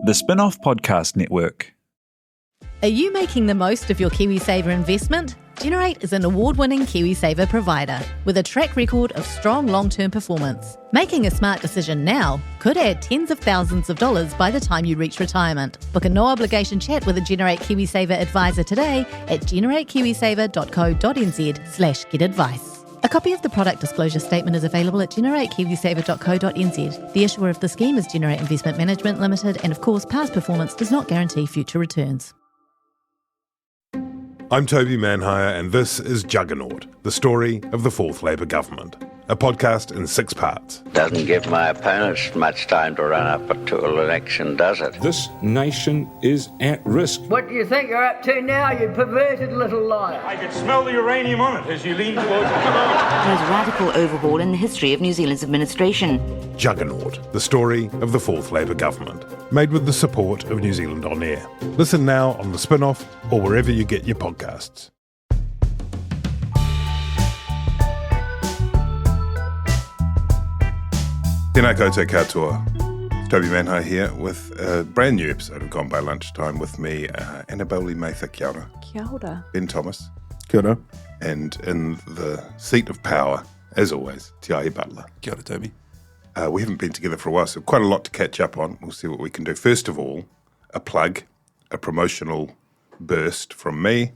The Spin-Off Podcast Network. Are you making the most of your KiwiSaver investment? Generate is an award-winning KiwiSaver provider with a track record of strong long-term performance. Making a smart decision now could add tens of thousands of dollars by the time you reach retirement. Book a no-obligation chat with a Generate KiwiSaver advisor today at generatekiwisaver.co.nz/get-advice. A copy of the product disclosure statement is available at generatekiwisaver.co.nz. The issuer of the scheme is Generate Investment Management Limited, and of course, past performance does not guarantee future returns. I'm Toby Manhire, and this is Juggernaut, the story of the Fourth Labour Government, a podcast in 6 parts. Doesn't give my opponents much time to run up to an election, does it? This nation is at risk. What do you think you're up to now, you perverted little liar? I could smell the uranium on it as you lean towards it. Most radical overhaul in the history of New Zealand's administration. Juggernaut, the story of the Fourth Labour Government, made with the support of New Zealand On Air. Listen now on The Spin-Off or wherever you get your podcasts. Tēnā koutou katoa. It's Toby Manhire here with a brand new episode of Gone by Lunchtime with me, Annabelle Lee-Mather, kia ora. Kia ora. Ben Thomas. Kia ora. And in the seat of power, as always, Te Ahi Butler. Kia ora, Toby. We haven't been together for a while, so quite a lot to catch up on. We'll see what we can do. First of all, a plug, a promotional burst from me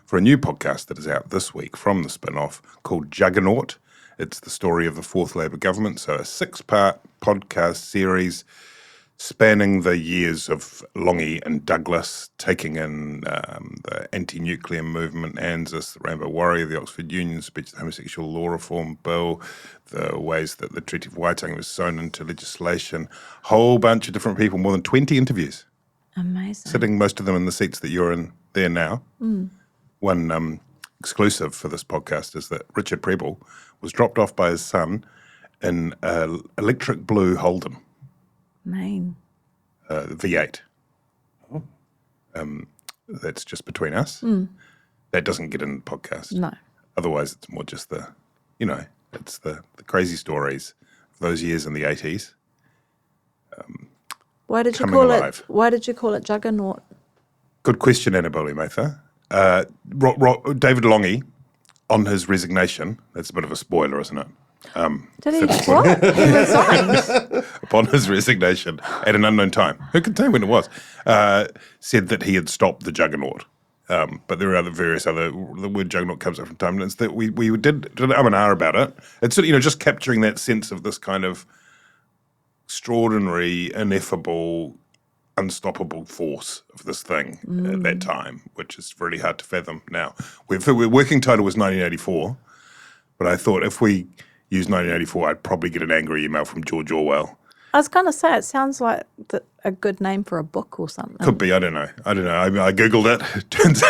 for a new podcast that is out this week from the Spin-Off called Juggernaut. It's the story of the Fourth Labour Government, so a 6-part podcast series spanning the years of Longy and Douglas, taking in the anti-nuclear movement, ANZUS, the Rainbow Warrior, the Oxford Union speech, the Homosexual Law Reform Bill, the ways that the Treaty of Waitangi was sewn into legislation, whole bunch of different people, more than 20 interviews. Amazing. Sitting most of them in the seats that you're in there now. One exclusive for this podcast is that Richard Prebble was dropped off by his son in an electric blue Holden. Main. V8. That's just between us. That doesn't get in the podcast. No. Otherwise, it's more just the, it's the crazy stories of those years in the 80s. Why did you call it Juggernaut? Good question, Annabelle Lee-Mather. David Longy, on his resignation, that's a bit of a spoiler, isn't it? Did he what? He resigned? Upon his resignation at an unknown time, who can tell when it was, said that he had stopped the Juggernaut. But there are the word Juggernaut comes up from time, and it's that we did and ah about it. It's sort of, just capturing that sense of this kind of extraordinary, ineffable, unstoppable force of this thing at that time, which is really hard to fathom now. Our working title was 1984, but I thought if we used 1984, I'd probably get an angry email from George Orwell. I was going to say, it sounds like a good name for a book or something. Could be, I don't know. I Googled it. Turns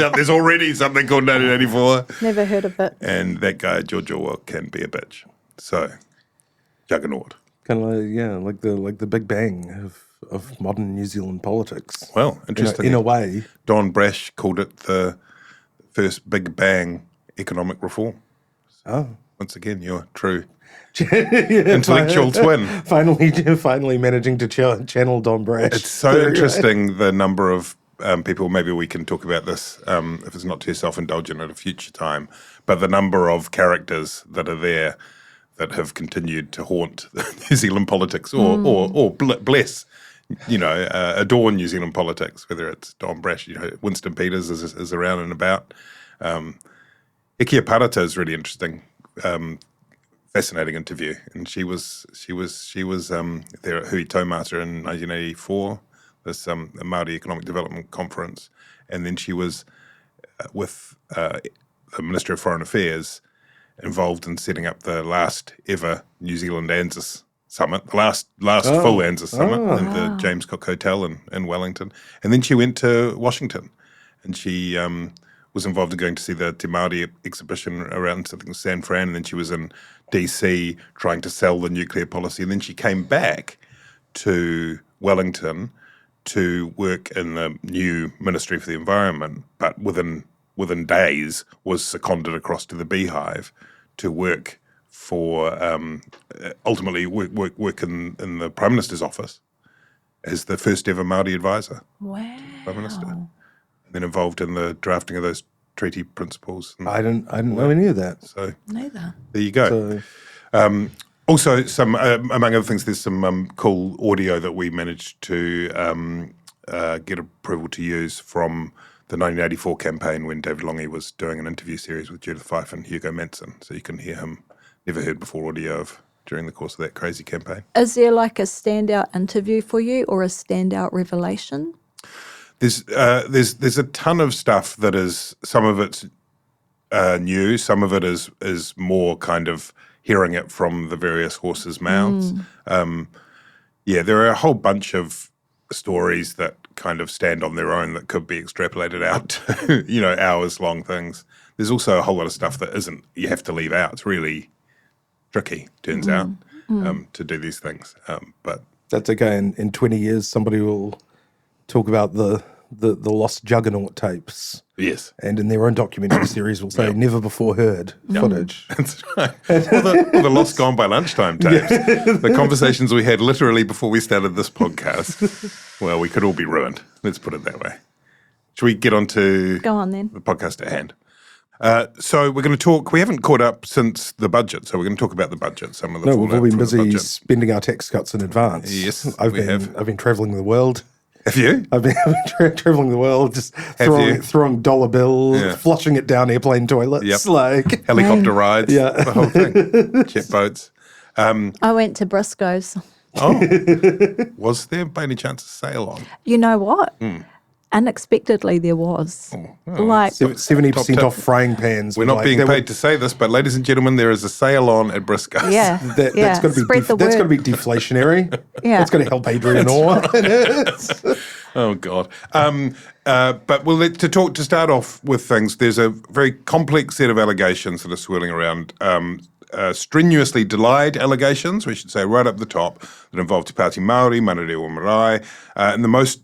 out there's already something called 1984. Never heard of it. And that guy, George Orwell, can be a bitch. So, Juggernaut. Kind of like the Big Bang of modern New Zealand politics. Well, interesting. In a way. Don Brash called it the first Big Bang economic reform. Oh. Once again, your true intellectual twin. Finally managing to channel Don Brash. It's so interesting, the number of people, maybe we can talk about this if it's not too self-indulgent at a future time, but the number of characters that are there that have continued to haunt New Zealand politics or bless, adorn New Zealand politics, whether it's Don Brash, Winston Peters is around and about. Ikia Parata is really interesting. Fascinating interview, and she was there at Hui Taumata in 1984, this Māori Economic Development Conference, and then she was with the Ministry of Foreign Affairs involved in setting up the last ever New Zealand ANZUS summit, the last full ANZUS summit in the James Cook Hotel in Wellington, and then she went to Washington, and she was involved in going to see the Te Māori exhibition around something San Fran, and then she was in DC trying to sell the nuclear policy, and then she came back to Wellington to work in the new Ministry for the Environment, but within days was seconded across to the Beehive to work for ultimately work in the Prime Minister's office. as the first ever Māori advisor, Wow. Prime Minister, and then involved in the drafting of those treaty principles. And I didn't know any of that. so Neither. there you go. So, Also, some among other things, there's some cool audio that we managed to get approval to use from the 1984 campaign when David Lange was doing an interview series with Judith Fyfe and Hugo Manson. So you can hear him, never heard before audio of during the course of that crazy campaign. Is there like a standout interview for you or a standout revelation? There's a ton of stuff that is, some of it's new, some of it is more kind of hearing it from the various horses' mouths. There are a whole bunch of stories that kind of stand on their own that could be extrapolated out to, hours-long things. There's also a whole lot of stuff that isn't, you have to leave out. It's really tricky, turns out, to do these things. But that's okay. In 20 years, somebody will talk about the lost Juggernaut tapes. Yes. And in their own documentary series will say never before heard footage. That's right. Or the lost gone by lunchtime tapes. The conversations we had literally before we started this podcast. Well, we could all be ruined. Let's put it that way. Should we get on to Go on then. the podcast at hand? So we're going to talk, we haven't caught up since the budget, so we're going to talk about the budget, some of the No, we've all been fallout from the busy budget. spending our tax cuts in advance. Yes, I've we been have. I've been travelling the world. Have you? I've been travelling the world, just throwing dollar bills, flushing it down airplane toilets, Helicopter rides, the whole thing, jet boats. I went to Briscoe's. Was there by any chance a sale on? You know what? Unexpectedly, there was. Like 70% off frying pans. We're not being paid to say this, but ladies and gentlemen, there is a sale on at Briscoe's. Yeah, that's going to be that's going to be deflationary. That's going to help Adrian Orr. Oh God! But to start off with things, there's a very complex set of allegations that are swirling around. Strenuously denied allegations, we should say, right up the top, that involve Te Pāti Māori, Manurewa marae, and the most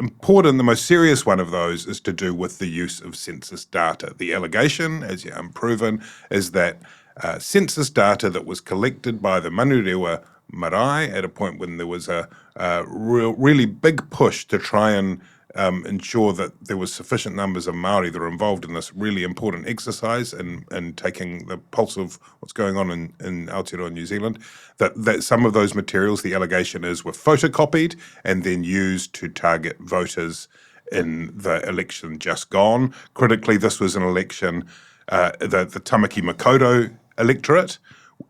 important, the most serious one of those is to do with the use of census data. The allegation, as yet unproven, is that census data that was collected by the Manurewa marae at a point when there was a really big push to try and ensure that there was sufficient numbers of Māori that are involved in this really important exercise and taking the pulse of what's going on in Aotearoa, New Zealand, that some of those materials, the allegation is, were photocopied and then used to target voters in the election just gone. Critically, this was an election, the Tamaki Makaurau electorate,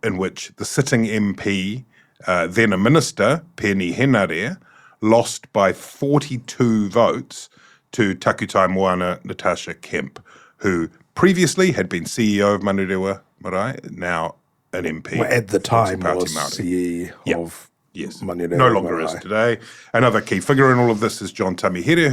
in which the sitting MP, then a minister, Peeni Henare, lost by 42 votes to Takutai Moana Natasha Kemp, who previously had been CEO of Manurewa marae, now an MP. Well, at the time Te Pāti was Māori. CEO of Manurewa no longer marae. is today. Another key figure in all of this is John Tamihere,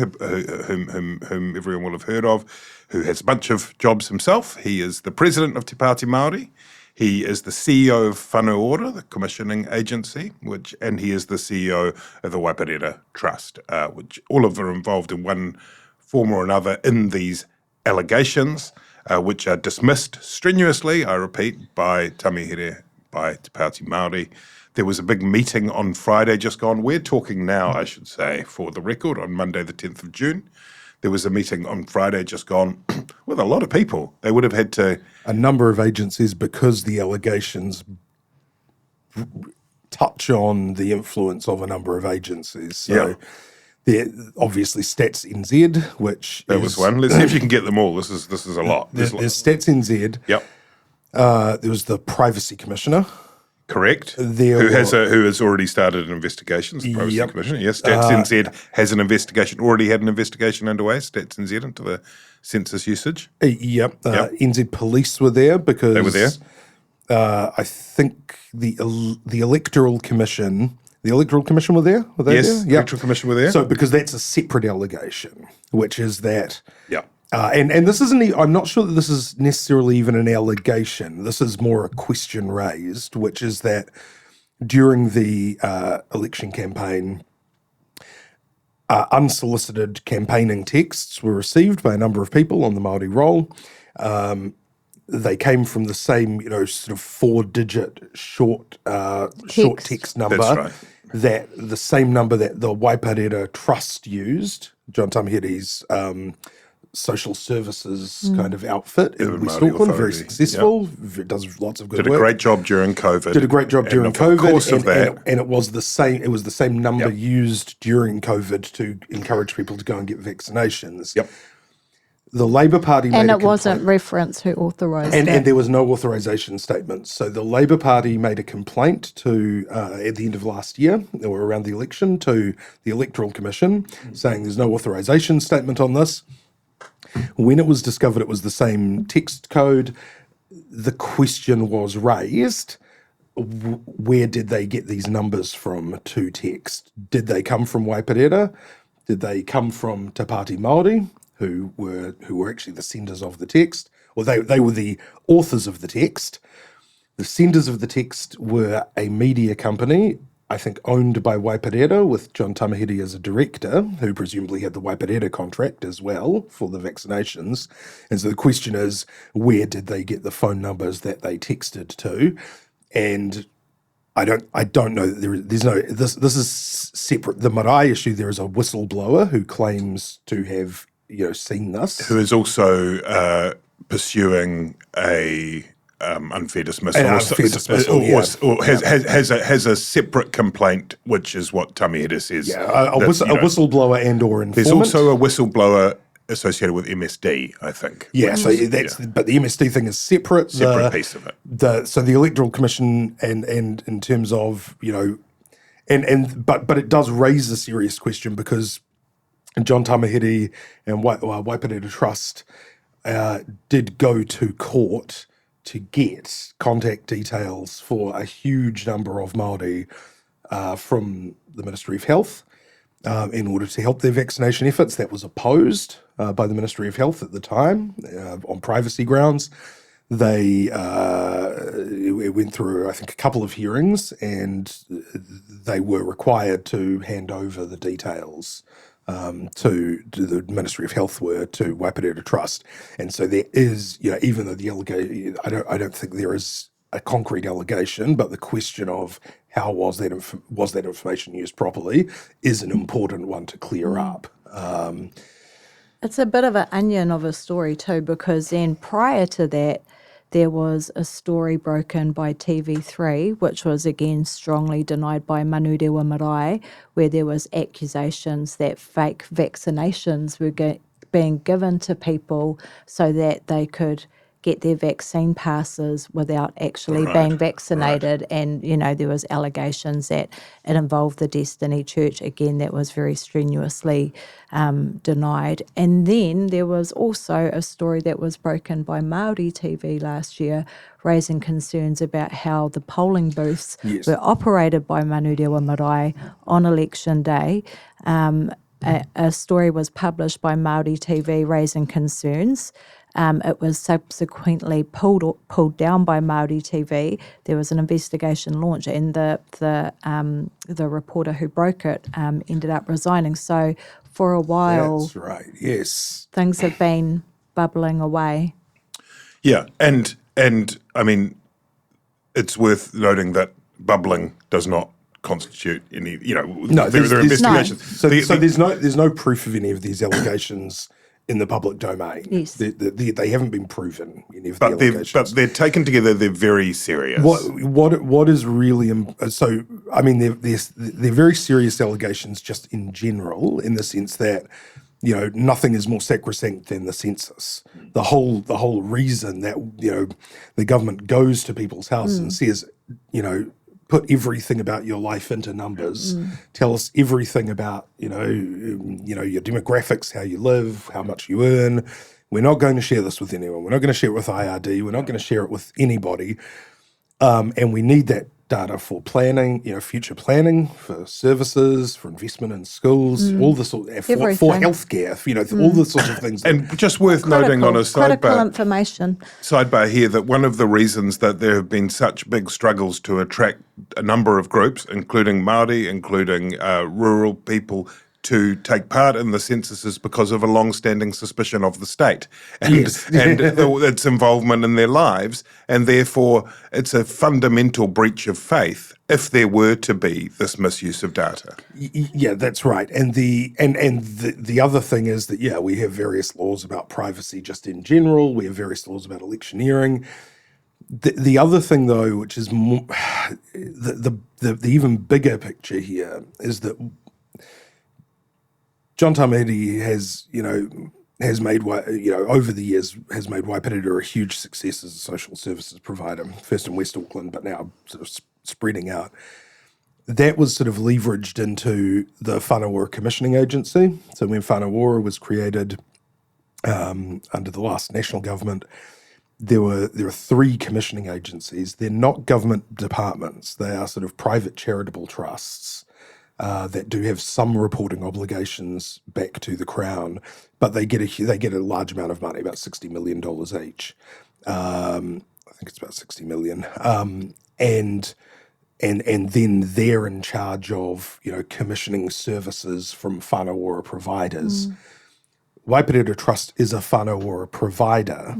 whom everyone will have heard of, who has a bunch of jobs himself. He is the president of Te Pāti Māori. He is the CEO of Whānau Ora, the commissioning agency, and he is the CEO of the Waiparera Trust, which all of them are involved in one form or another in these allegations, which are dismissed strenuously, I repeat, by Tamihere, by Te Pāti Māori. There was a big meeting on Friday just gone. We're talking now, I should say, for the record, on Monday the 10th of June. There was a meeting on Friday just gone with a lot of people. They would have had to... A number of agencies, because the allegations touch on the influence of a number of agencies. So there, obviously Stats NZ, which that was one. Let's see if you can get them all. This is a lot. There's Stats NZ. Yep. There was the Privacy Commissioner. Correct. Who has already started an investigation, the Privacy Commissioner. Yes, Stats NZ has already had an investigation underway, Stats NZ, into the census usage. NZ Police were there because... They were there. I think the Electoral Commission... The Electoral Commission were there? Were they there? Electoral Commission were there. So because that's a separate allegation, which is that... Yeah. And this isn't, I'm not sure that this is necessarily even an allegation. This is more a question raised, which is that during the election campaign, unsolicited campaigning texts were received by a number of people on the Māori roll. They came from the same, sort of 4-digit short text number. That's right. that the same number that the Waiparere Trust used, John Tamihere's social services kind of outfit in West Auckland, very successful, does lots of good work. Did a great job during COVID. And it was the same. It was the same number used during COVID to encourage people to go and get vaccinations. Yep. The Labour Party made and a it wasn't complaint. referenced who authorised it. And there was no authorisation statement. So the Labour Party made a complaint to, at the end of last year, or around the election, to the Electoral Commission, saying there's no authorisation statement on this. When it was discovered it was the same text code, the question was raised, where did they get these numbers from to text? Did they come from Waiparere? Did they come from Te Pāti Māori, who were actually the senders of the text? Or they were the authors of the text. The senders of the text were a media company, I think owned by Waiparere, with John Tamihere as a director, who presumably had the Waiparere contract as well for the vaccinations. And so the question is, where did they get the phone numbers that they texted to? And I don't know that there's no, this is separate. The marae issue, there is a whistleblower who claims to have, seen this. Who is also pursuing a unfair dismissal, or has a separate complaint, which is what Tamihere says. Yeah, a whistleblower and or informant. There's also a whistleblower associated with MSD, I think. Yeah, so but the MSD thing is separate. Separate piece of it. So the Electoral Commission and in terms of but it does raise a serious question, because John Tamihere and Waiparere Trust did go to court to get contact details for a huge number of Māori from the Ministry of Health in order to help their vaccination efforts. That was opposed by the Ministry of Health at the time on privacy grounds. They went through, I think, a couple of hearings, and they were required to hand over the details to the Ministry of Health were to Waiparere Trust. And so there is, even though the allegation, I don't think there is a concrete allegation, but the question of how was that information used properly is an important one to clear up. It's a bit of an onion of a story too, because then prior to that, there was a story broken by TV3, which was again strongly denied by Manurewa marae, where there was accusations that fake vaccinations were being given to people so that they could get their vaccine passes without actually being vaccinated. Right. And, there was allegations that it involved the Destiny Church. Again, that was very strenuously denied. And then there was also a story that was broken by Māori TV last year, raising concerns about how the polling booths were operated by Manurewa marae on election day. A story was published by Māori TV raising concerns. It was subsequently pulled down by Māori TV. There was an investigation launched, and the reporter who broke it ended up resigning. So for a while, that's right. Yes, things have been bubbling away. Yeah, and I mean, it's worth noting that bubbling does not constitute any. No, there are investigations. No. So there's no proof of any of these allegations in the public domain. Yes. They haven't been proven, any of the allegations. But they're taken together, they're very serious. What is really... So, I mean, they're very serious allegations just in general, in the sense that, nothing is more sacrosanct than the census. The whole reason that, the government goes to people's houses and says, put everything about your life into numbers. Tell us everything about, your demographics, how you live, how much you earn. We're not going to share this with anyone. We're not going to share it with IRD. We're not going to share it with anybody. And we need that data for planning, future planning, for services, for investment in schools, all the sort for healthcare, all the sorts of things. And just worth noting on a critical information sidebar here that one of the reasons that there have been such big struggles to attract a number of groups, including Māori, including rural people, to take part in the censuses because of a long-standing suspicion of the state and its involvement in their lives, and therefore it's a fundamental breach of faith if there were to be this misuse of data. Yeah, that's right. And the other thing is that, we have various laws about privacy just in general. We have various laws about electioneering. The other thing, though, which is more, the even bigger picture here, is that John Tamihere has made, over the years, has made Waipirira a huge success as a social services provider, first in West Auckland, but now sort of spreading out. That was sort of leveraged into the Whanawara Commissioning Agency. So when Whanawara was created under the last national government, there are 3 commissioning agencies. They're not government departments. They are sort of private charitable trusts that do have some reporting obligations back to the Crown, but they get a large amount of money, about $60 million each. I think it's about 60 million. And then they're in charge of, commissioning services from Whanawara providers. Waipirira Trust is a Whanawara provider.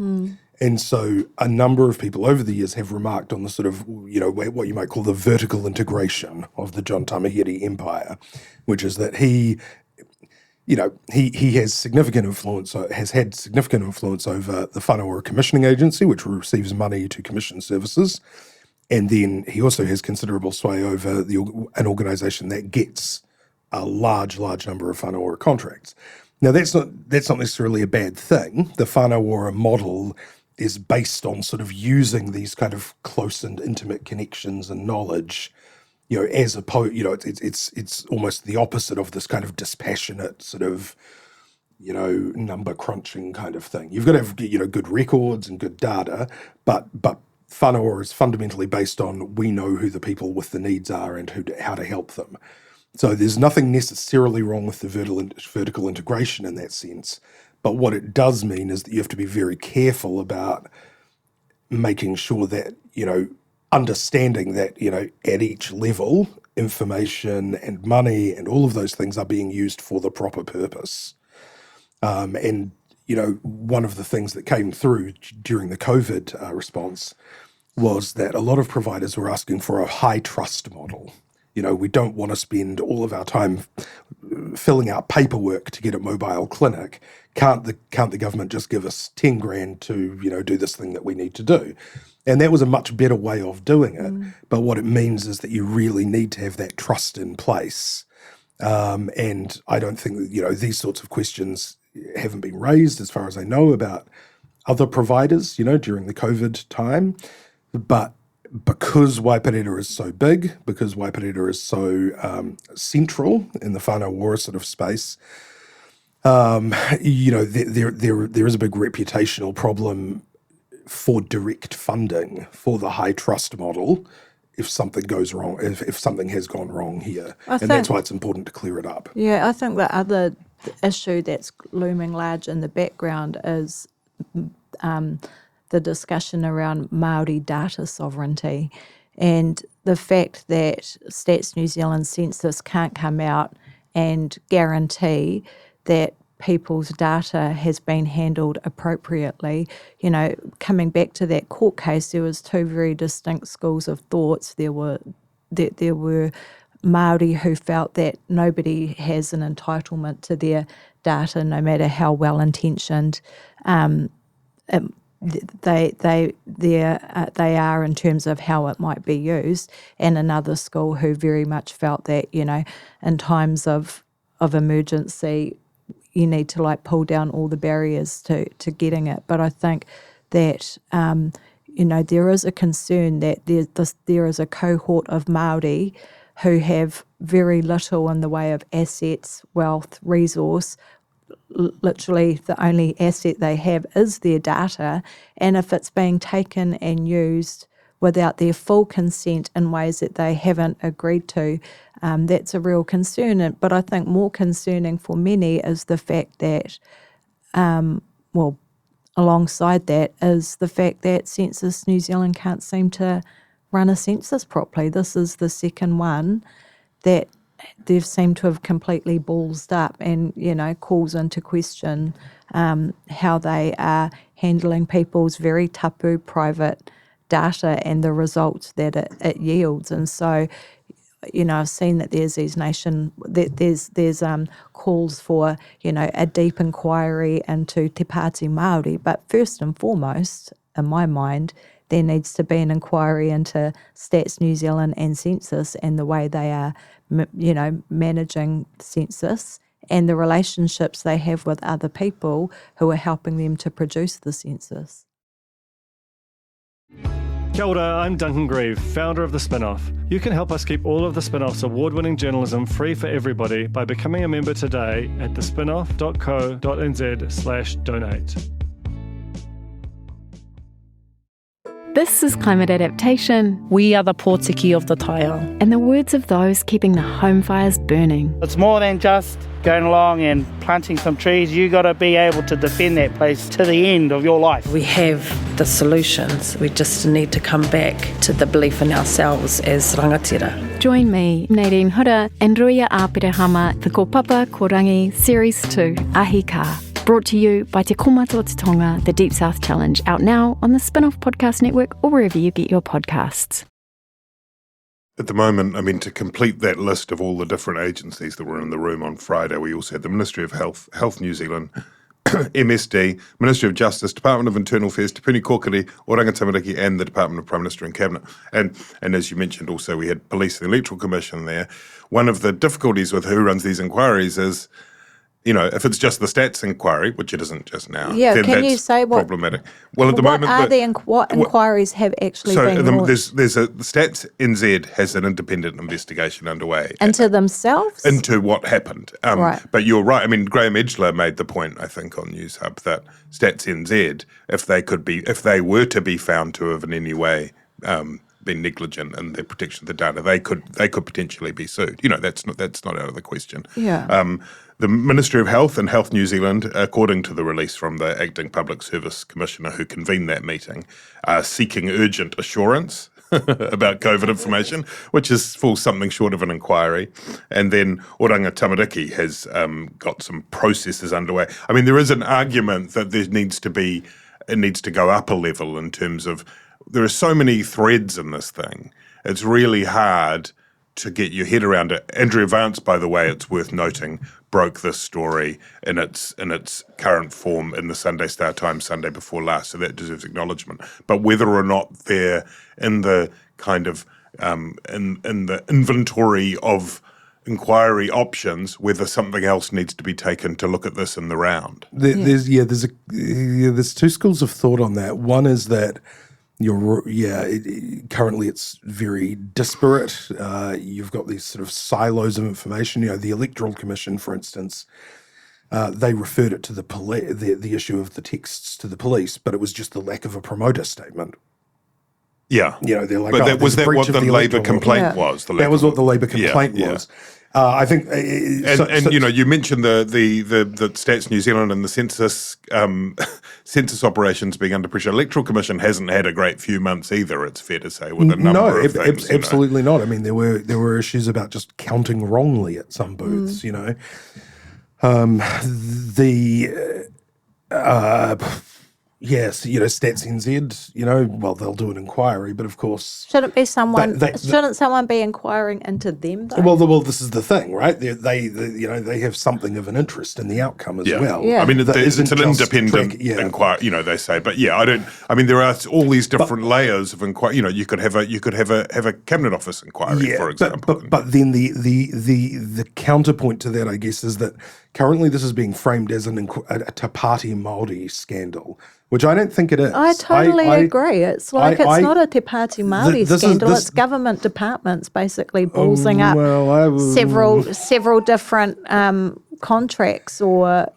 And so a number of people over the years have remarked on the sort of, what you might call the vertical integration of the John Tamihere empire, which is that he has significant influence, has had significant influence over the Whanawara Commissioning Agency, which receives money to commission services. And then he also has considerable sway over an organisation that gets a large number of Whanawara contracts. Now, that's not necessarily a bad thing. The Whanawara model is based on sort of using these kind of close and intimate connections and knowledge, as opposed, it's almost the opposite of this kind of dispassionate sort of, number crunching kind of thing. You've got to have, good records and good data, but Whanawara is fundamentally based on we know who the people with the needs are and how to help them. So there's nothing necessarily wrong with the vertical integration in that sense. But what it does mean is that you have to be very careful about making sure that, understanding that, at each level, information and money and all of those things are being used for the proper purpose. And one of the things that came through during the COVID response was that a lot of providers were asking for a high trust model. We don't want to spend all of our time filling out paperwork to get a mobile clinic. Can't the government just give us 10 grand to, do this thing that we need to do? And that was a much better way of doing it. But what it means is that you really need to have that trust in place. And I don't think that, these sorts of questions haven't been raised as far as I know about other providers, during the COVID time. But because Waipirira is so big, because Waipirira is so central in the Whanawara sort of space, there is a big reputational problem for direct funding for the high trust model if something goes wrong, if something has gone wrong here. That's why it's important to clear it up. Yeah, I think the other issue that's looming large in the background is the discussion around Māori data sovereignty and the fact that Stats New Zealand census can't come out and guarantee that people's data has been handled appropriately. Coming back to that court case, there was 2 very distinct schools of thoughts. There were Māori who felt that nobody has an entitlement to their data, no matter how well intentioned they are in terms of how it might be used, and another school who very much felt that in times of emergency you need to pull down all the barriers to getting it. But I think that there is a concern that there is a cohort of Māori who have very little in the way of assets, wealth, resource. Literally the only asset they have is their data, and if it's being taken and used without their full consent in ways that they haven't agreed to, that's a real concern. But I think more concerning for many is the fact that, alongside that is the fact that Census New Zealand can't seem to run a census properly. This is the second one that they've seemed to have completely ballsed up and, calls into question how they are handling people's very tapu private data and the results that it yields. And so, I've seen that there's there's calls for, a deep inquiry into Te Pāti Māori, but first and foremost, in my mind, there needs to be an inquiry into Stats New Zealand and census and the way they are, managing census and the relationships they have with other people who are helping them to produce the census. Kia ora, I'm Duncan Grieve, founder of The Spinoff. You can help us keep all of The Spinoff's award-winning journalism free for everybody by becoming a member today at thespinoff.co.nz/donate. This is Climate Adaptation. We are the pōtiki of the taiao. And the words of those keeping the home fires burning. It's more than just going along and planting some trees. You got to be able to defend that place to the end of your life. We have the solutions. We just need to come back to the belief in ourselves as rangatira. Join me, Nadine Hura, and Ruia Āpirehama, the Kopapa Korangi Series 2, Ahi Ka. Brought to you by Te Komato Te Tonga, the Deep South Challenge, out now on the Spinoff Podcast Network or wherever you get your podcasts. At the moment, to complete that list of all the different agencies that were in the room on Friday, we also had the Ministry of Health, Health New Zealand, MSD, Ministry of Justice, Department of Internal Affairs, Te Puni Kōkiri, Oranga Tamariki, and the Department of Prime Minister and Cabinet. And as you mentioned also, we had Police and the Electoral Commission there. One of the difficulties with who runs these inquiries is, if it's just the stats inquiry, which it isn't just now, then can that's you say what problematic. Well, at the moment, what inquiries have actually been launched? There's the Stats NZ has an independent investigation underway into themselves, into what happened. Right. But you're right. Graham Edgler made the point, I think, on News Hub that Stats NZ, if they were to be found to have in any way been negligent in their protection of the data, they could potentially be sued. That's not out of the question. Yeah. The Ministry of Health and Health New Zealand, according to the release from the Acting Public Service Commissioner who convened that meeting, are seeking urgent assurance about COVID information, which falls something short of an inquiry. And then Oranga Tamariki has got some processes underway. There is an argument that it needs to go up a level in terms of there are so many threads in this thing. It's really hard to get your head around it. Andrea Vance, by the way, it's worth noting, broke this story in its current form in the Sunday Star Times Sunday before last, so that deserves acknowledgement. But whether or not they're in the kind of in the inventory of inquiry options, whether something else needs to be taken to look at this in the round. There's two schools of thought on that. One is that currently it's very disparate. You've got these sort of silos of information. The Electoral Commission, for instance, they referred it to the issue of the texts to the police, but it was just the lack of a promoter statement. Yeah. They're like, but was that what the Labour complaint was? That was what the Labour complaint was. I think, you mentioned the Stats New Zealand and the census operations being under pressure. Electoral Commission hasn't had a great few months either. It's fair to say, with a number of things. Absolutely not. There were issues about just counting wrongly at some booths. Yes, Stats NZ, they'll do an inquiry, but of course... Shouldn't someone be inquiring into them, though? Well, this is the thing, right? They have something of an interest in the outcome as well. Yeah. It's an independent inquiry, they say. But there are all these different layers of inquiry. You could have a Cabinet Office inquiry, for example. But then the counterpoint to that, I guess, is that currently this is being framed as a Te Pāti Māori scandal, which I don't think it is. I totally agree. It's like it's not a Te Pāti Māori scandal. It's government departments basically ballsing up several different contracts or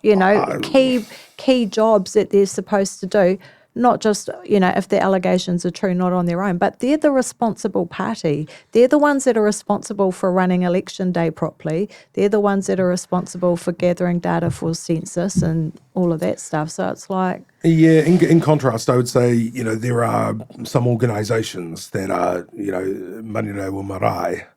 key jobs that they're supposed to do. Not just, if the allegations are true, not on their own, but they're the responsible party. They're the ones that are responsible for running election day properly. They're the ones that are responsible for gathering data for census and all of that stuff. So it's like... Yeah, in contrast, I would say, there are some organisations that are, Manurewa marae,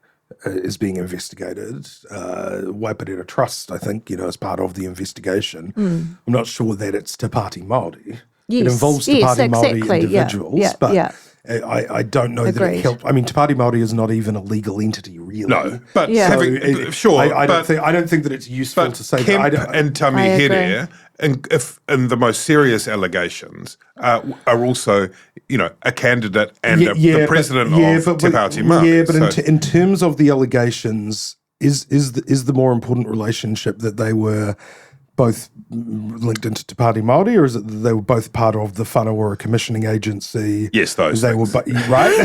is being investigated. Waipareta Trust, I think, is part of the investigation. I'm not sure that it's Te Pāti Māori. Yes, it involves Te Pāti Māori exactly. individuals, but I don't know that it helped. I mean, Te Pāti Māori is not even a legal entity, really. No, but I don't think that it's useful to say Kemp that. and Tamihere, and the most serious allegations are also, a candidate and the president of Te Pāti Māori. Yeah, but in terms of the allegations, is the more important relationship that they were both linked into Te Pāti Māori, or is it that they were both part of the whanau commissioning agency? Yes, those they things. were, right?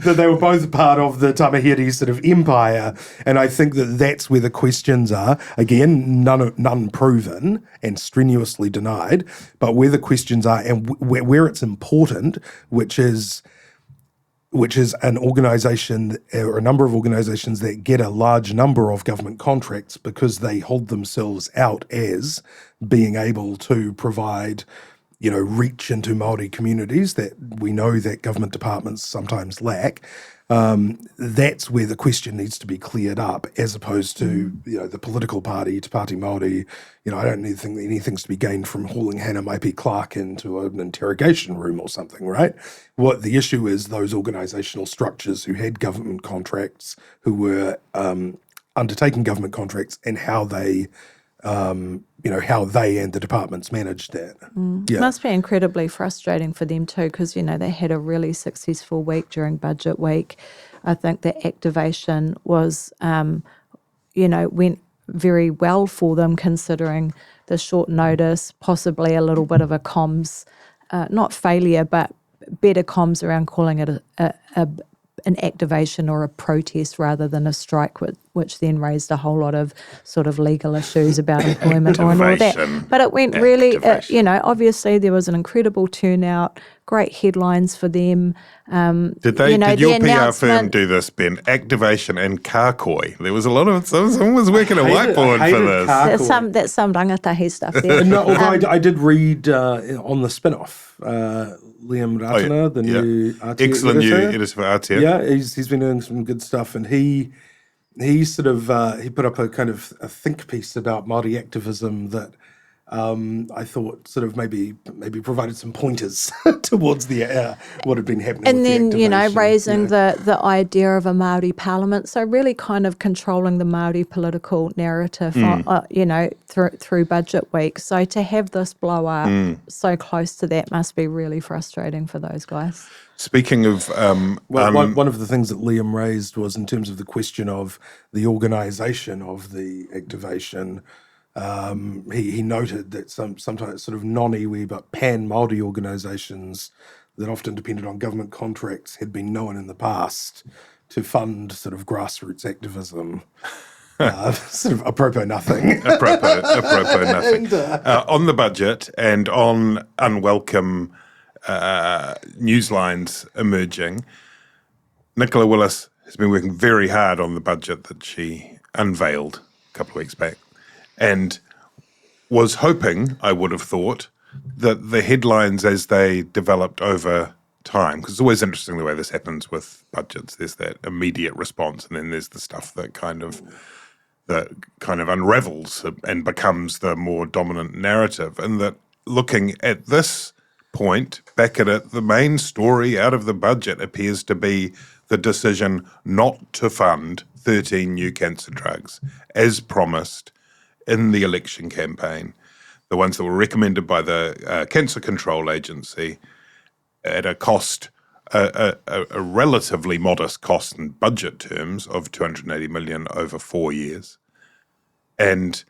That they were both part of the Tamihere sort of empire, and I think that that's where the questions are. Again, none proven and strenuously denied, but where the questions are and where it's important, which is an organisation or a number of organisations that get a large number of government contracts because they hold themselves out as being able to provide, reach into Māori communities that we know that government departments sometimes lack. That's where the question needs to be cleared up, as opposed to the political party, Te Pāti Māori. I don't think anything's to be gained from hauling Hannah Maipi Clark into an interrogation room or something, right? What the issue is, those organisational structures who had government contracts, who were undertaking government contracts, and how they and the departments managed that. It must be incredibly frustrating for them too, because, they had a really successful week during budget week. I think the activation was, went very well for them, considering the short notice, possibly a little bit of a comms, not failure, but better comms around calling it an activation or a protest rather than a strike, which then raised a whole lot of sort of legal issues about employment and all that. But it went really, obviously there was an incredible turnout, great headlines for them. Did your PR firm do this, Ben? Activation and kākoi. There was a lot of, someone was working a whiteboard for this. That's some rangatahi stuff there. No, although I did read on the spin-off, Liam Ratana, the new RT excellent editor. new editor for RT. Yeah, he's been doing some good stuff, and he sort of he put up a kind of a think piece about Māori activism that I thought sort of maybe provided some pointers towards the what had been happening. And with then the activation, raising the idea of a Māori parliament, so really kind of controlling the Māori political narrative, through budget week. So to have this blow up so close to that must be really frustrating for those guys. Speaking of, one of the things that Liam raised was in terms of the question of the organisation of the activation. He noted that sometimes sort of non-iwi but pan-Māori organisations that often depended on government contracts had been known in the past to fund sort of grassroots activism. Sort of apropos nothing. apropos nothing. On the budget and on unwelcome newslines emerging, Nicola Willis has been working very hard on the budget that she unveiled a couple of weeks back, and was hoping, I would have thought, that the headlines as they developed over time, because it's always interesting the way this happens with budgets. There's that immediate response, and then there's the stuff that kind of unravels and becomes the more dominant narrative. And that looking at this point, back at it, the main story out of the budget appears to be the decision not to fund 13 new cancer drugs, as promised in the election campaign, the ones that were recommended by the Cancer Control Agency at a cost, a relatively modest cost in budget terms of $280 million over 4 years. And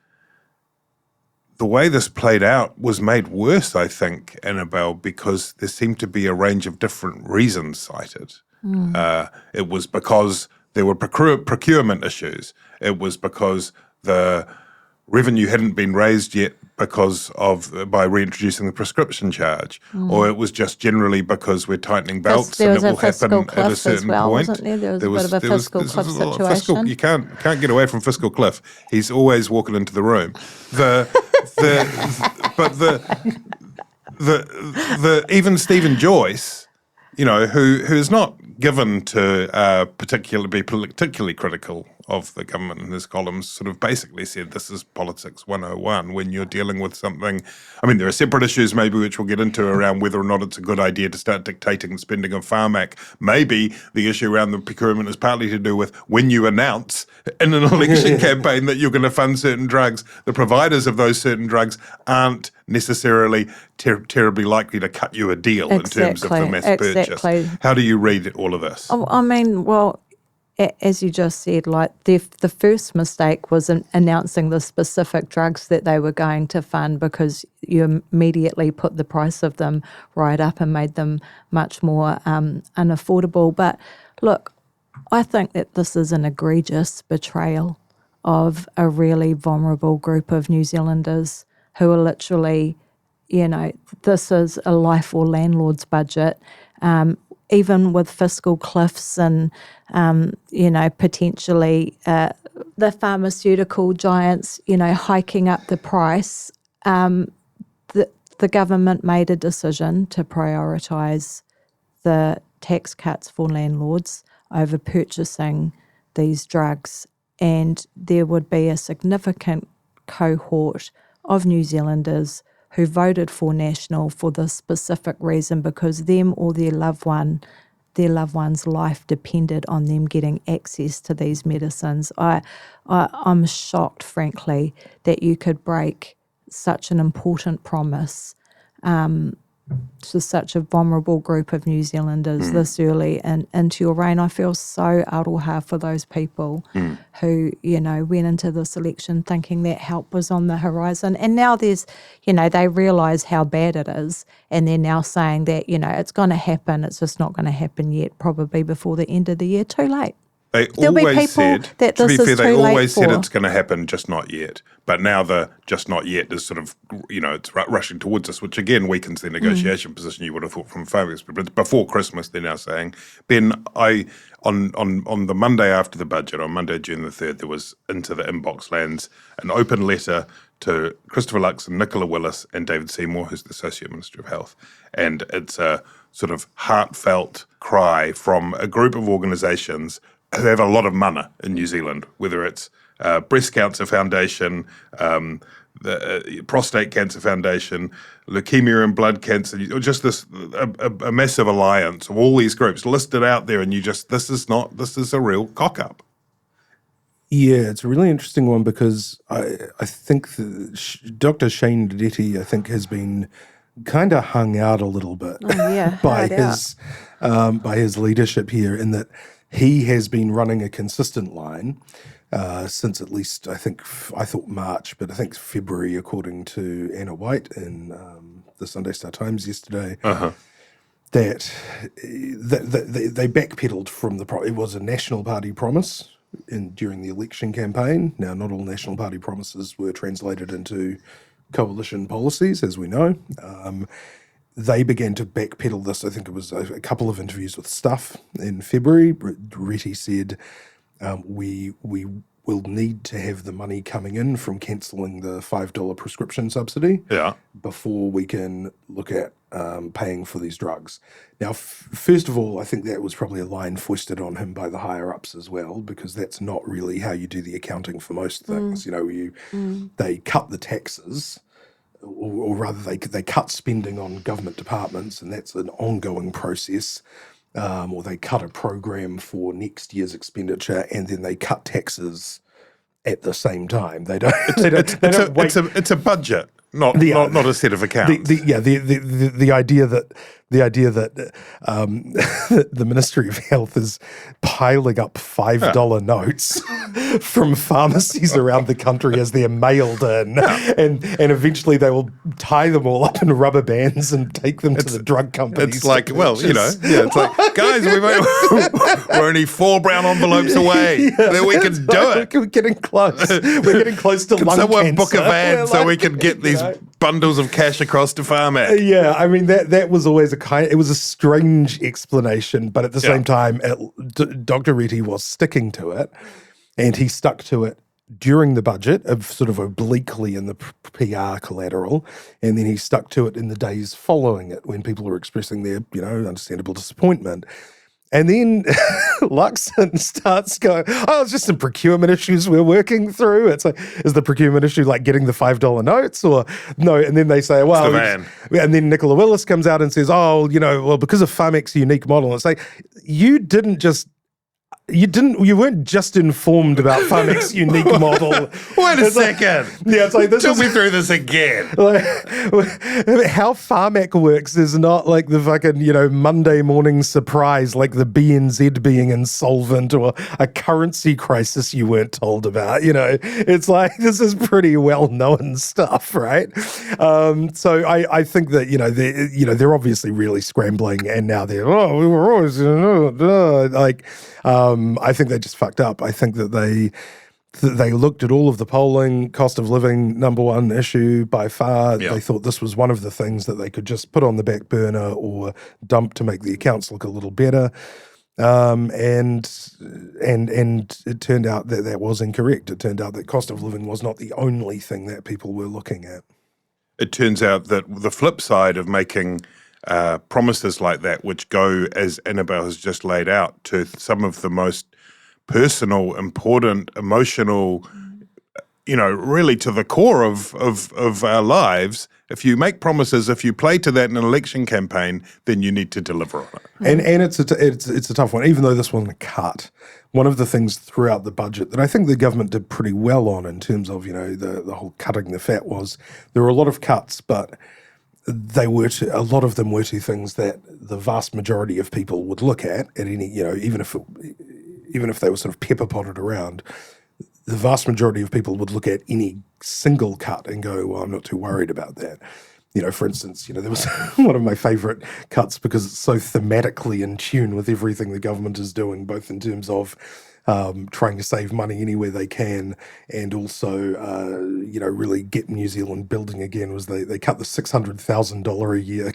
the way this played out was made worse, I think, Annabelle, because there seemed to be a range of different reasons cited. It was because there were procurement issues. It was because the revenue hadn't been raised yet by reintroducing the prescription charge, or it was just generally because we're tightening belts and it will happen at a certain point. Wasn't there? There was a bit of a fiscal cliff situation. You can't get away from fiscal cliff. He's always walking into the room. Even Stephen Joyce, who's not given to be particularly critical of the government in his columns, sort of basically said this is politics 101 when you're dealing with something. I mean, there are separate issues maybe which we'll get into around whether or not it's a good idea to start dictating spending of Pharmac. Maybe the issue around the procurement is partly to do with when you announce in an election campaign that you're going to fund certain drugs, the providers of those certain drugs aren't necessarily terribly likely to cut you a deal in terms of the mass purchase. How do you read all of this? I mean, well, as you just said, like the first mistake was in announcing the specific drugs that they were going to fund, because you immediately put the price of them right up and made them much more unaffordable. But look, I think that this is an egregious betrayal of a really vulnerable group of New Zealanders who are literally, this is a life or landlord's budget. Even with fiscal cliffs and, potentially the pharmaceutical giants, hiking up the price, the government made a decision to prioritise the tax cuts for landlords over purchasing these drugs. And there would be a significant cohort of New Zealanders who voted for National for the specific reason, because them or their loved one's life depended on them getting access to these medicines. I'm shocked, frankly, that you could break such an important promise to such a vulnerable group of New Zealanders this early into your reign. I feel so aroha for those people who, went into this election thinking that help was on the horizon. And now there's, they realise how bad it is, and they're now saying that, it's going to happen. It's just not going to happen yet, probably before the end of the year. Too late. They There'll always be people said, that to be this fair, is they too late always said for. it's going to happen, just not yet. But now the just not yet is sort of, it's rushing towards us, which again weakens their negotiation position, you would have thought from Pharmac's. But before Christmas, they're now saying, Ben, on the Monday after the budget, on Monday, June the 3rd, there was into the inbox lands an open letter to Christopher Luxon, Nicola Willis and David Seymour, who's the Associate Minister of Health. And it's a sort of heartfelt cry from a group of organisations who have a lot of mana in New Zealand, whether it's Breast Cancer Foundation, the Prostate Cancer Foundation, Leukemia and Blood Cancer, just a massive alliance of all these groups listed out there, and this is a real cock-up. Yeah, it's a really interesting one, because I think Dr. Shane Dedetti, has been kind of hung out a little bit by his leadership here, in that he has been running a consistent line since at least, I thought March, but I think February, according to Anna White in the Sunday Star Times yesterday, that they backpedaled from it was a National Party promise during the election campaign. Now, not all National Party promises were translated into coalition policies, as we know. They began to backpedal this. I think it was a couple of interviews with Stuff in February. Reti said, we will need to have the money coming in from cancelling the $5 prescription subsidy before we can look at paying for these drugs. Now, first of all, I think that was probably a line foisted on him by the higher-ups as well, because that's not really how you do the accounting for most things. They cut the taxes, or rather they cut spending on government departments, and that's an ongoing process. Or they cut a program for next year's expenditure, and then they cut taxes at the same time. They don't. It's a budget, not a set of accounts. The idea that the Ministry of Health is piling up $5 notes from pharmacies around the country as they're mailed in, and eventually they will tie them all up in rubber bands and take them to the drug companies. It's like, it's like, guys, we're only 4 brown envelopes away. Then we can do it. We're getting close. We're getting close to lung cancer. Someone book a van so we can get these bundles of cash across to Pharmac. Yeah, I mean, that was always it was a strange explanation, but at the same time, Dr. Reti was sticking to it, and he stuck to it during the budget, sort of obliquely in the PR collateral, and then he stuck to it in the days following it when people were expressing their, understandable disappointment. And then Luxon starts going, oh, it's just some procurement issues we're working through. It's like, is the procurement issue like getting the $5 notes or no? And then they say, well, and then Nicola Willis comes out and says, oh, because of Pharmac's unique model. It's like, you weren't just informed about Pharmac's unique model. Wait a second. It's like Tell me through this again. How Pharmac works is not like the fucking, Monday morning surprise, like the BNZ being insolvent or a currency crisis you weren't told about. It's like, this is pretty well-known stuff, right? So I think that, they're obviously really scrambling and now they're, we were always, I think they just fucked up. I think that they looked at all of the polling, cost of living, number one issue by far. Yeah. They thought this was one of the things that they could just put on the back burner or dump to make the accounts look a little better. And it turned out that was incorrect. It turned out that cost of living was not the only thing that people were looking at. It turns out that the flip side of making promises like that, which go, as Annabelle has just laid out, to some of the most personal, important, emotional, really to the core of our lives. If you make promises, if you play to that in an election campaign, then you need to deliver on it. And it's a tough one, even though this wasn't a cut. One of the things throughout the budget that I think the government did pretty well on in terms of, the whole cutting the fat was there were a lot of cuts, but a lot of them were to things that the vast majority of people would look at any, even if they were sort of pepper potted around, the vast majority of people would look at any single cut and go, well, I'm not too worried about that. For instance, there was one of my favorite cuts because it's so thematically in tune with everything the government is doing, both in terms of trying to save money anywhere they can and also, really get New Zealand building again was they cut the $600,000 a year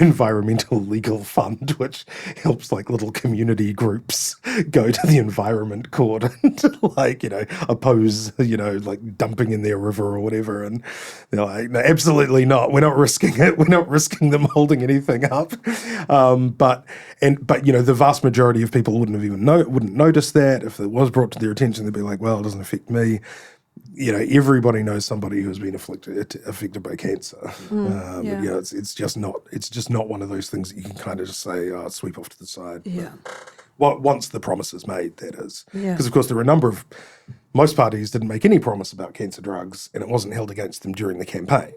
environmental legal fund, which helps like little community groups go to the environment court and oppose, dumping in their river or whatever. And they're like, no, absolutely not. We're not risking it. We're not risking them holding anything up. But the vast majority of people wouldn't notice that. If it was brought to their attention, they'd be like, well, it doesn't affect me. Everybody knows somebody who's been affected by cancer. It's just not one of those things that you can kind of just say, sweep off to the side. Yeah. Once the promise is made, that is. Because, of course, there are most parties didn't make any promise about cancer drugs and it wasn't held against them during the campaign.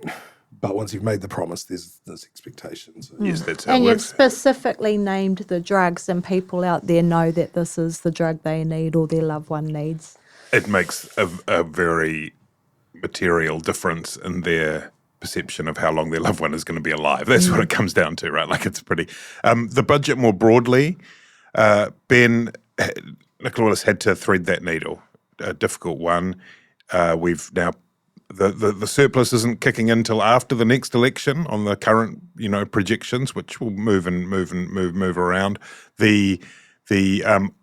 But once you've made the promise, there's expectations. Yes, that's how it works. And you've specifically named the drugs and people out there know that this is the drug they need or their loved one needs. It makes a very material difference in their perception of how long their loved one is going to be alive. That's what it comes down to, right? Like it's pretty... the budget more broadly, Nicola Willis had to thread that needle, a difficult one. We've now... The surplus isn't kicking in till after the next election on the current, projections, which will move around. The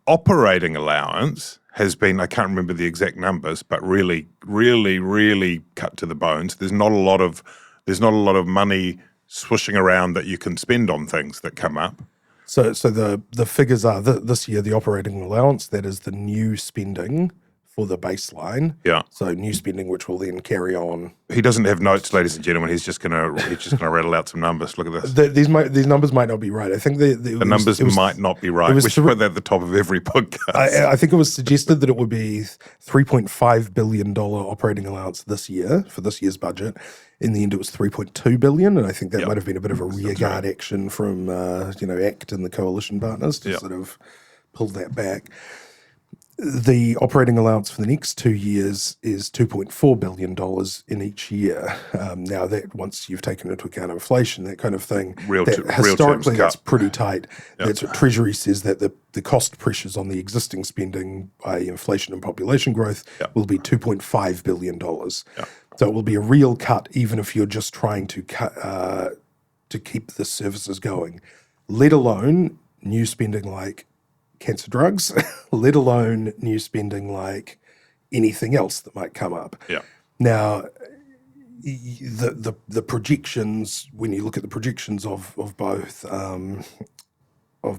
operating allowance has been, I can't remember the exact numbers, but really, really, really cut to the bones. There's not a lot of money swishing around that you can spend on things that come up. So the figures are this year the operating allowance, that is the new spending for the baseline. Yeah. So new spending, which will then carry on. He doesn't have notes, ladies and gentlemen. He's just gonna rattle out some numbers. Look at this. These numbers might not be right. I think the numbers might not be right. We should put that at the top of every podcast. I think it was suggested that it would be $3.5 billion operating allowance this year for this year's budget. In the end, it was $3.2 billion, and I think that might have been a bit of a rearguard action from ACT and the coalition partners to sort of pull that back. The operating allowance for the next 2 years is $2.4 billion in each year. Now that once you've taken into account inflation, that kind of thing, historically that's pretty tight. Yep. That's what Treasury says, that the cost pressures on the existing spending by inflation and population growth will be $2.5 billion. Yep. So it will be a real cut, even if you're just trying to keep the services going, let alone new spending like cancer drugs, let alone new spending like anything else that might come up. Yeah. Now, the projections, when you look at the projections of both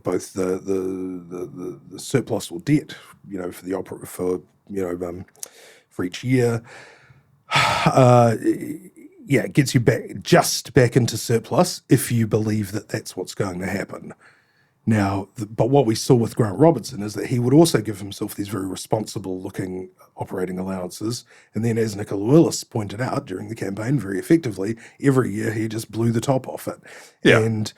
both the surplus or debt, for each year. It gets you back into surplus if you believe that that's what's going to happen. Now, but what we saw with Grant Robertson is that he would also give himself these very responsible-looking operating allowances, and then, as Nicola Willis pointed out during the campaign very effectively, every year he just blew the top off it. Yeah. And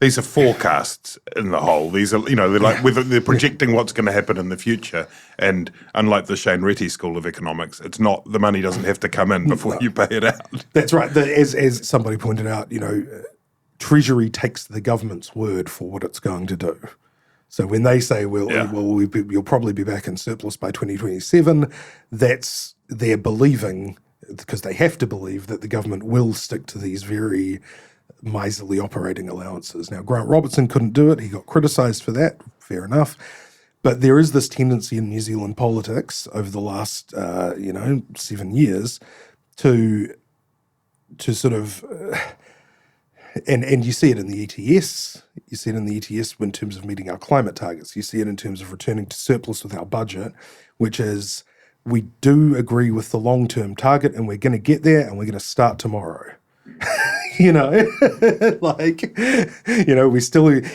these are forecasts in the whole. These are, they're projecting what's going to happen in the future. And unlike the Shane Reti School of Economics, it's not, the money doesn't have to come in before you pay it out. That's right. As somebody pointed out, Treasury takes the government's word for what it's going to do. So when they say, you'll probably be back in surplus by 2027, they're believing, because they have to believe, that the government will stick to these very miserly operating allowances. Now, Grant Robertson couldn't do it. He got criticised for that. Fair enough. But there is this tendency in New Zealand politics over the last, 7 years to sort of... And you see it in the ETS. You see it in the ETS in terms of meeting our climate targets. You see it in terms of returning to surplus with our budget, which is we do agree with the long-term target and we're going to get there and we're going to start tomorrow.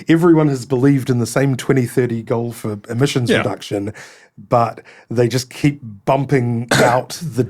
Everyone has believed in the same 2030 goal for emissions reduction, but they just keep bumping out the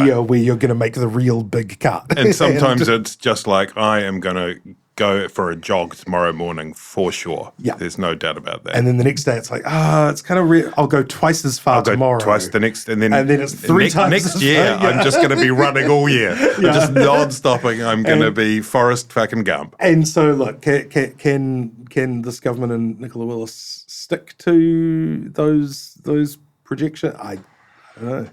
year where you're going to make the real big cut. And sometimes it's just like, I am going to go for a jog tomorrow morning for sure. Yeah. There's no doubt about that. And then the next day it's like, it's kind of I'll go twice as far tomorrow. I'll go twice the next, and then it's three times next year. I'm just going to be running all year. I'm just non-stopping. I'm going to be Forrest fucking Gump. And so look, can this government and Nicola Willis stick to those projections? I don't know.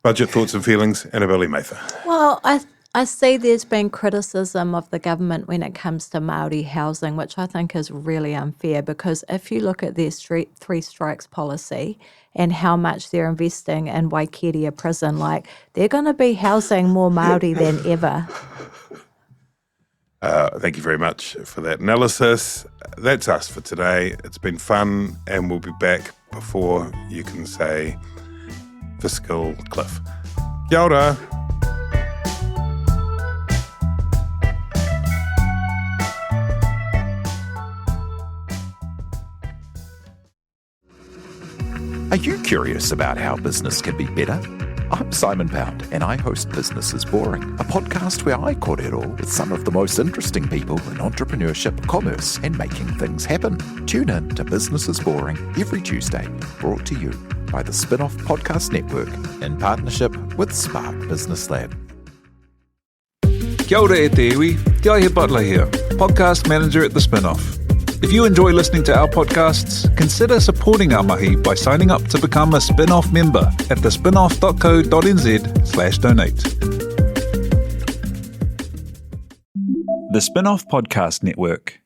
Budget thoughts and feelings, Annabelle Lee-Mather. Well, I see there's been criticism of the government when it comes to Māori housing, which I think is really unfair, because if you look at their three strikes policy and how much they're investing in Waikeria prison, they're going to be housing more Māori than ever. Thank you very much for that analysis. That's us for today. It's been fun, and we'll be back before you can say fiscal cliff. Kia ora. Are you curious about how business can be better? I'm Simon Pound, and I host Business is Boring, a podcast where I kōrero with some of the most interesting people in entrepreneurship, commerce, and making things happen. Tune in to Business is Boring every Tuesday, brought to you by the Spin-Off Podcast Network in partnership with Spark Business Lab. Kia ora e te iwi, Te Aihe Butler here, podcast manager at The Spin-Off. If you enjoy listening to our podcasts, consider supporting our mahi by signing up to become a Spin-Off member at thespinoff.co.nz/donate. The Spin-Off Podcast Network.